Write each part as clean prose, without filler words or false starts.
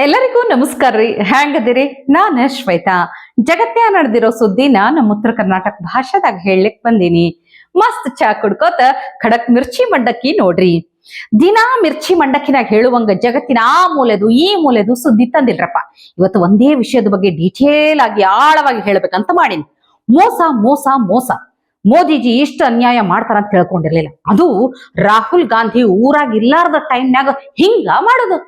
ಎಲ್ಲರಿಗೂ ನಮಸ್ಕಾರ ರೀ. ಹೆಂಗದಿರಿ? ನಾನು ಶ್ವೇತಾ. ಜಗತ್ತೇ ನಡೆದಿರೋ ಸುದ್ದಿನ ನಮ್ಮ ಉತ್ತರ ಕರ್ನಾಟಕ ಭಾಷೆದಾಗ ಹೇಳಲಿಕ್ ಬಂದೀನಿ. ಮಸ್ತ್ ಚಾ ಕುಡ್ಕೋತ ಖಡಕ್ ಮಿರ್ಚಿ ಮಂಡಕ್ಕಿ ನೋಡ್ರಿ. ದಿನಾ ಮಿರ್ಚಿ ಮಂಡಕ್ಕಿನಾಗ ಹೇಳುವಂಗ ಜಗತ್ತಿನ ಆ ಮೂಲೆದು ಈ ಮೂಲೆದು ಸುದ್ದಿ ತಂದಿಲ್ರಪ್ಪ. ಇವತ್ತು ಒಂದೇ ವಿಷಯದ ಬಗ್ಗೆ ಡೀಟೇಲ್ ಆಗಿ ಆಳವಾಗಿ ಹೇಳ್ಬೇಕಂತ ಮಾಡೀನಿ. ಮೋಸ ಮೋಸ ಮೋಸ. ಮೋದಿಜಿ ಇಷ್ಟು ಅನ್ಯಾಯ ಮಾಡ್ತಾರಂತ ತಿಳ್ಕೊಂಡಿರ್ಲಿಲ್ಲ. ಅದು ರಾಹುಲ್ ಗಾಂಧಿ ಊರಾಗ ಇಲ್ಲಾರ್ದ ಟೈಮ್ನಾಗ ಹಿಂಗ ಮಾಡುದು.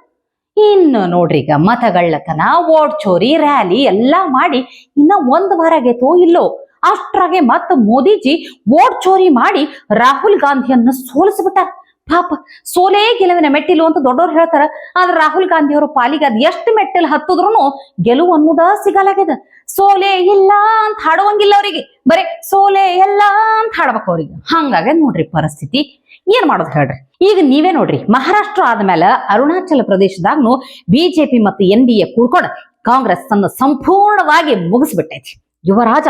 ಇನ್ನು ನೋಡ್ರಿ, ಈಗ ಮತಗಳ್ಳತನ, ವೋಟ್ ಚೋರಿ, ರ್ಯಾಲಿ ಎಲ್ಲಾ ಮಾಡಿ ಇನ್ನ ಒಂದ್ ವಾರ ಆಗೈತೋ ಇಲ್ಲೋ ಅಷ್ಟ್ರಾಗೆ ಮತ್ತ ಮೋದಿಜಿ ವೋಟ್ ಚೋರಿ ಮಾಡಿ ರಾಹುಲ್ ಗಾಂಧಿಯನ್ನ ಸೋಲಿಸ್ಬಿಟ್ಟಾರ. ಪಾಪ, ಸೋಲೇ ಗೆಲುವಿನ ಮೆಟ್ಟಿಲು ಅಂತ ದೊಡ್ಡವ್ರು ಹೇಳ್ತಾರ. ಆದ್ರೆ ರಾಹುಲ್ ಗಾಂಧಿ ಅವರ ಪಾಲಿಗೆ ಅದ್ ಎಷ್ಟು ಮೆಟ್ಟಿಲು ಹತ್ತದ್ರೂ ಗೆಲುವು ಅನ್ನೋದ ಸಿಗಲಾಗ್ಯದ. ಸೋಲೆ ಇಲ್ಲ ಅಂತ ಹಾಡುವಂಗಿಲ್ಲ ಅವ್ರಿಗೆ, ಬರೀ ಸೋಲೆ ಎಲ್ಲ ಅಂತ ಹಾಡ್ಬೇಕು ಅವ್ರಿಗೆ. ಹಂಗಾಗ ನೋಡ್ರಿ ಪರಿಸ್ಥಿತಿ. ಏನ್ ಮಾಡೋದು ಹೇಳ್ರಿ? ಈಗ ನೀವೇ ನೋಡ್ರಿ, ಮಹಾರಾಷ್ಟ್ರ ಆದ್ಮೇಲೆ ಅರುಣಾಚಲ ಪ್ರದೇಶದಾಗ್ನು ಬಿಜೆಪಿ ಮತ್ತು NDA ಕೂಡ್ಕೊಂಡು ಕಾಂಗ್ರೆಸ್ ತನ್ನ ಸಂಪೂರ್ಣವಾಗಿ ಮುಗಿಸ್ಬಿಟ್ಟೈತಿ. ಯುವರಾಜ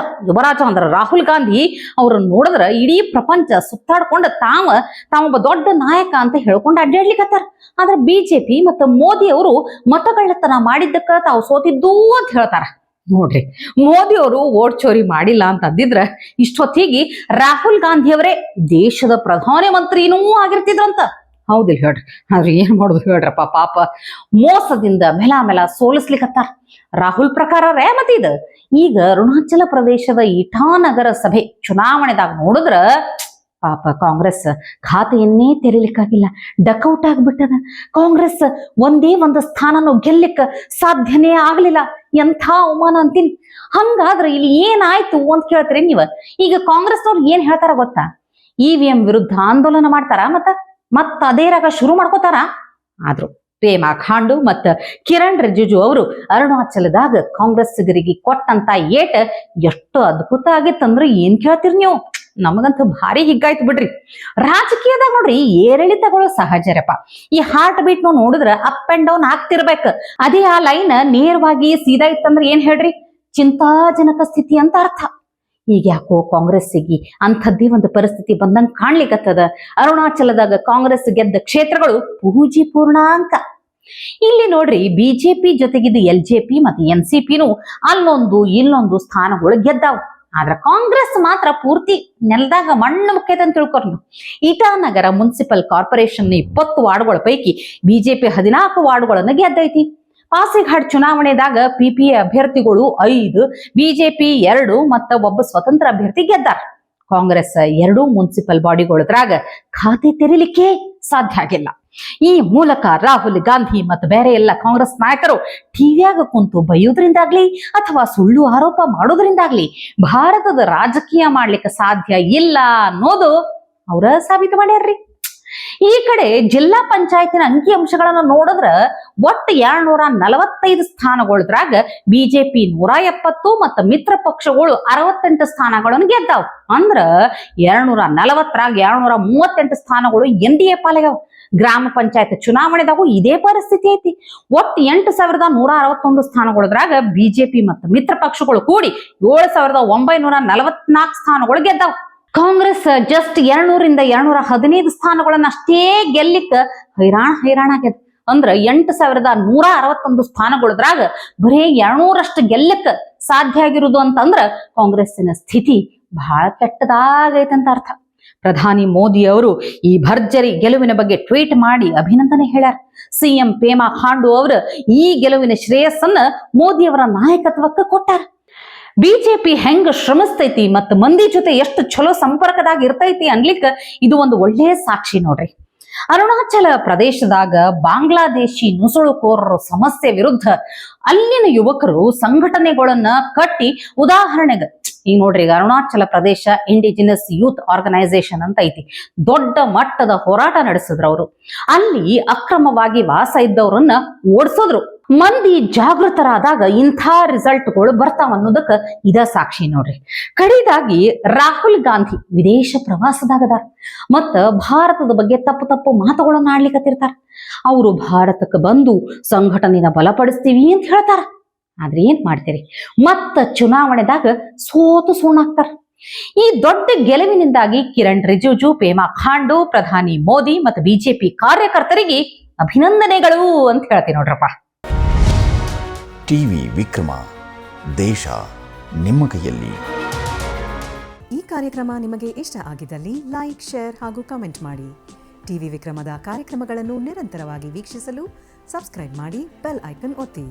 ಅಂದ್ರ ರಾಹುಲ್ ಗಾಂಧಿ ಅವ್ರನ್ನ ನೋಡಿದ್ರ ಇಡೀ ಪ್ರಪಂಚ ಸುತ್ತಾಡ್ಕೊಂಡು ತಾವೊಬ್ಬ ದೊಡ್ಡ ನಾಯಕ ಅಂತ ಹೇಳ್ಕೊಂಡು ಅಡ್ಡಾಡ್ಲಿಕ್ಕತ್ತಾರ. ಆದ್ರೆ ಬಿಜೆಪಿ ಮತ್ತು ಮೋದಿ ಅವರು ಮತಗಳ್ಳತನ ಮಾಡಿದ್ದಕ್ಕ ತಾವು ಸೋತಿದ್ದು ಅಂತ ಹೇಳ್ತಾರ. ನೋಡ್ರಿ, ಮೋದಿ ಅವರು ವೋಟ್ ಚೋರಿ ಮಾಡಿಲ್ಲ ಅಂತ ಅಂದಿದ್ರ ಇಷ್ಟೊತ್ತಿಗೆ ರಾಹುಲ್ ಗಾಂಧಿ ಅವರೇ ದೇಶದ ಪ್ರಧಾನ ಮಂತ್ರಿನೂ ಆಗಿರ್ತಿದ್ರಂತ. ಹೌದಿಲ್ಲ ಹೇಳ್ರಿ? ಆದ್ರೆ ಏನ್ ಮಾಡುದು ಹೇಳ್ರಪ್ಪ, ಪಾಪ ಮೋಸದಿಂದ ಮೆಲ ಸೋಲಿಸ್ಲಿಕ್ಕತ್ತಾರ. ರಾಹುಲ್ ಪ್ರಕಾರ ಮತ್ ಇದು ಈಗ ಅರುಣಾಚಲ ಪ್ರದೇಶದ ಇಟಾನಗರ ಸಭೆ ಚುನಾವಣೆದಾಗ ನೋಡಿದ್ರ ಪಾಪ ಕಾಂಗ್ರೆಸ್ ಖಾತೆಯನ್ನೇ ತೆರಿಲಿಕ್ಕಾಗಿಲ್ಲ, ಡಕೌಟ್ ಆಗ್ಬಿಟ್ಟದ. ಕಾಂಗ್ರೆಸ್ ಒಂದೇ ಒಂದು ಸ್ಥಾನನು ಗೆಲ್ಲಿಕ್ಕ ಸಾಧ್ಯನೇ ಆಗ್ಲಿಲ್ಲ. ಎಂಥ ಅವಮಾನ ಅಂತೀನಿ. ಹಂಗಾದ್ರೆ ಇಲ್ಲಿ ಏನಾಯ್ತು ಅಂತ ಕೇಳ್ತೀರಿ ನೀವ? ಈಗ ಕಾಂಗ್ರೆಸ್ನವ್ರು ಏನ್ ಹೇಳ್ತಾರ ಗೊತ್ತಾ? EVM ವಿರುದ್ಧ ಆಂದೋಲನ ಮಾಡ್ತಾರ, ಮತ್ತ ಅದೇ ರಾಗ ಶುರು ಮಾಡ್ಕೋತಾರ. ಆದ್ರೂ ಪೇಮಾ ಖಾಂಡು ಮತ್ತ ಕಿರಣ್ ರಿಜಿಜು ಅವರು ಅರುಣಾಚಲದಾಗ ಕಾಂಗ್ರೆಸ್ಸಿಗರಿಗೆ ಕೊಟ್ಟಂತ ಏಟ್ ಎಷ್ಟು ಅದ್ಭುತ ಆಗಿತ್ತಂದ್ರೆ ಏನ್ ಕೇಳ್ತೀರಿ ನೀವು? ನಮಗಂತೂ ಭಾರಿ ಹಿಗ್ಗಾಯ್ತು ಬಿಡ್ರಿ. ರಾಜಕೀಯದಾಗ ನೋಡ್ರಿ ಏರಿಳಿತಗಳು ಸಹಜರಪ್ಪ. ಈ ಹಾರ್ಟ್ ಬೀಟ್ ನೋಡಿದ್ರ ಅಪ್ ಅಂಡ್ ಡೌನ್ ಆಗ್ತಿರ್ಬೇಕು. ಅದೇ ಆ ಲೈನ್ ನೇರವಾಗಿ ಸೀದಾ ಇತ್ತಂದ್ರೆ ಏನ್ ಹೇಳ್ರಿ? ಚಿಂತಾಜನಕ ಸ್ಥಿತಿ ಅಂತ ಅರ್ಥ. ಈಗ ಯಾಕೋ ಕಾಂಗ್ರೆಸ್ಸಿಗೆ ಅಂಥದ್ದೇ ಒಂದು ಪರಿಸ್ಥಿತಿ ಬಂದಂಗ ಕಾಣ್ಲಿಕ್ಕತ್ತದ. ಅರುಣಾಚಲದಾಗ ಕಾಂಗ್ರೆಸ್ ಗೆದ್ದ ಕ್ಷೇತ್ರಗಳು ಪೂಜಿ ಪೂರ್ಣಾಂಕ. ಇಲ್ಲಿ ನೋಡ್ರಿ, ಬಿಜೆಪಿ ಜೊತೆಗಿದ್ದು LJP ಮತ್ತು NCPನು ಅಲ್ಲೊಂದು ಇಲ್ಲೊಂದು ಸ್ಥಾನಗಳು ಗೆದ್ದಾವ್. ಆದ್ರ ಕಾಂಗ್ರೆಸ್ ಮಾತ್ರ ಪೂರ್ತಿ ನೆಲದಾಗ ಮಣ್ಣು ಮುಕ್ಕೈತೆ ಅಂತ ತಿಳ್ಕೊಂಡು. ಇಟಾನಗರ ಮುನ್ಸಿಪಲ್ ಕಾರ್ಪೊರೇಷನ್ 20 ವಾರ್ಡ್ಗಳ ಪೈಕಿ ಬಿಜೆಪಿ 14 ವಾರ್ಡ್ಗಳನ್ನ ಗೆದ್ದೈತಿ. ಪಾಸಿಘಾಟ್ ಚುನಾವಣೆದಾಗ PPA ಅಭ್ಯರ್ಥಿಗಳು 5, ಬಿಜೆಪಿ 2 ಮತ್ತ ಒಬ್ಬ ಸ್ವತಂತ್ರ ಅಭ್ಯರ್ಥಿ ಗೆದ್ದಾರ. ಕಾಂಗ್ರೆಸ್ 2 ಮುನ್ಸಿಪಲ್ ಬಾಡಿಗಳದ್ರಾಗ ಖಾತೆ ತೆರಿಲಿಕ್ಕೆ ಸಾಧ್ಯ ಆಗಿಲ್ಲ. ಈ ಮೂಲಕ ರಾಹುಲ್ ಗಾಂಧಿ ಮತ್ತು ಬೇರೆ ಎಲ್ಲ ಕಾಂಗ್ರೆಸ್ ನಾಯಕರು ಟಿವಿಯಾಗ ಕುಂತು ಬೈಯೋದ್ರಿಂದಾಗ್ಲಿ ಅಥವಾ ಸುಳ್ಳು ಆರೋಪ ಮಾಡೋದ್ರಿಂದಾಗ್ಲಿ ಭಾರತದ ರಾಜಕೀಯ ಮಾಡ್ಲಿಕ್ಕೆ ಸಾಧ್ಯ ಇಲ್ಲ ಅನ್ನೋದು ಅವರ ಸಾಬೀತು ಮಾಡ್ಯಾರ್ರಿ. ಈ ಕಡೆ ಜಿಲ್ಲಾ ಪಂಚಾಯತಿನ ಅಂಕಿ ಅಂಶಗಳನ್ನ ನೋಡಿದ್ರ ಒಟ್ಟು 245 ಸ್ಥಾನಗಳದ್ರಾಗ ಬಿಜೆಪಿ 170 ಮತ್ತು ಮಿತ್ರ ಪಕ್ಷಗಳು 68 ಸ್ಥಾನಗಳನ್ನು ಗೆದ್ದಾವ್. ಅಂದ್ರ 240ರಾಗ 238 ಸ್ಥಾನಗಳು NDA ಪಾಲಿಗಾವ್. ಗ್ರಾಮ ಪಂಚಾಯತ್ ಚುನಾವಣೆದಾಗೂ ಇದೇ ಪರಿಸ್ಥಿತಿ ಐತಿ. ಒಟ್ಟು 8161 ಸ್ಥಾನಗಳದ್ರಾಗ ಬಿಜೆಪಿ ಮತ್ತು ಮಿತ್ರ ಪಕ್ಷಗಳು ಕೂಡಿ 7944 ಸ್ಥಾನಗಳು ಗೆದ್ದಾವ್. ಕಾಂಗ್ರೆಸ್ ಜಸ್ಟ್ 200ರಿಂದ 215 ಸ್ಥಾನಗಳನ್ನ ಅಷ್ಟೇ ಗೆಲ್ಲಿಕ್ಕ ಹೈರಾಣ ಆಗ್ಯದ. ಅಂದ್ರ 8161 ಸ್ಥಾನಗಳದ್ರಾಗ ಬರೇ 200ರಷ್ಟು ಗೆಲ್ಲಕ್ಕ ಸಾಧ್ಯ ಆಗಿರುವುದು ಅಂತಂದ್ರ ಕಾಂಗ್ರೆಸ್ಸಿನ ಸ್ಥಿತಿ ಬಹಳ ಕೆಟ್ಟದಾಗೈತಂತ ಅರ್ಥ. ಪ್ರಧಾನಿ ಮೋದಿ ಅವರು ಈ ಭರ್ಜರಿ ಗೆಲುವಿನ ಬಗ್ಗೆ ಟ್ವೀಟ್ ಮಾಡಿ ಅಭಿನಂದನೆ ಹೇಳ್ಯಾರ. CM ಪೇಮಾ ಖಾಂಡು ಅವರು ಈ ಗೆಲುವಿನ ಶ್ರೇಯಸ್ಸನ್ನ ಮೋದಿ ಅವರ ನಾಯಕತ್ವಕ್ಕೆ ಕೊಟ್ಟಾರ. ಬಿಜೆಪಿ ಹೆಂಗ ಶ್ರಮಿಸ್ತೈತಿ ಮತ್ತು ಮಂದಿ ಜೊತೆ ಎಷ್ಟು ಚಲೋ ಸಂಪರ್ಕದಾಗ ಇರ್ತೈತಿ ಅನ್ಲಿಕ್ಕೆ ಇದು ಒಂದು ಒಳ್ಳೆಯ ಸಾಕ್ಷಿ ನೋಡ್ರಿ. ಅರುಣಾಚಲ ಪ್ರದೇಶದಾಗ ಬಾಂಗ್ಲಾದೇಶಿ ನುಸುಳುಕೋರರ ಸಮಸ್ಯೆ ವಿರುದ್ಧ ಅಲ್ಲಿನ ಯುವಕರು ಸಂಘಟನೆಗಳನ್ನ ಕಟ್ಟಿ, ಉದಾಹರಣೆಗೆ ಈಗ ನೋಡ್ರಿ, Arunachal Pradesh indigenous youth organisation ಅಂತ ಐತಿ. ದೊಡ್ಡ ಮಟ್ಟದ ಹೋರಾಟ ನಡೆಸಿದ್ರು ಅವರು. ಅಲ್ಲಿ ಅಕ್ರಮವಾಗಿ ವಾಸ ಇದ್ದವ್ರನ್ನ ಓಡಿಸಿದ್ರು. ಮಂದಿ ಜಾಗೃತರಾದಾಗ ಇಂಥ ರಿಸಲ್ಟ್ಗಳು ಬರ್ತಾವ ಅನ್ನೋದಕ್ಕ ಇದ ಸಾಕ್ಷಿ ನೋಡ್ರಿ. ಕಡೆದಾಗಿ ರಾಹುಲ್ ಗಾಂಧಿ ವಿದೇಶ ಪ್ರವಾಸದಾಗದಾರ ಮತ್ತ ಭಾರತದ ಬಗ್ಗೆ ತಪ್ಪು ಮಾತುಗಳನ್ನ ಆಡ್ಲಿಕ್ಕತ್ತಿರ್ತಾರ. ಅವರು ಭಾರತಕ್ಕೆ ಬಂದು ಸಂಘಟನೆನ ಬಲಪಡಿಸ್ತೀವಿ ಅಂತ ಹೇಳ್ತಾರ. ಆದ್ರೆ ಏನ್ ಮಾಡ್ತೀರಿ, ಮತ್ತ ಚುನಾವಣೆದಾಗ ಸೋತು ಸುಣ್ಣಾಗ್ತಾರ. ಈ ದೊಡ್ಡ ಗೆಲುವಿನಿಂದಾಗಿ ಕಿರಣ್ ರಿಜಿಜು, ಪೇಮಾ ಖಾಂಡು, ಪ್ರಧಾನಿ ಮೋದಿ ಮತ್ತು ಬಿಜೆಪಿ ಕಾರ್ಯಕರ್ತರಿಗೆ ಅಭಿನಂದನೆಗಳು ಅಂತ ಹೇಳ್ತೀನಿ ನೋಡ್ರಪ್ಪ. ಟಿವಿ ವಿಕ್ರಮ, ದೇಶ ನಿಮ್ಮ ಕೈಯಲ್ಲಿ. ಈ ಕಾರ್ಯಕ್ರಮ ನಿಮಗೆ ಇಷ್ಟ ಆಗಿದ್ದಲ್ಲಿ ಲೈಕ್, ಶೇರ್ ಹಾಗೂ ಕಮೆಂಟ್ ಮಾಡಿ. ಟಿವಿ ವಿಕ್ರಮದ ಕಾರ್ಯಕ್ರಮಗಳನ್ನು ನಿರಂತರವಾಗಿ ವೀಕ್ಷಿಸಲು ಸಬ್ಸ್ಕ್ರೈಬ್ ಮಾಡಿ, ಬೆಲ್ ಐಕನ್ ಒತ್ತಿ.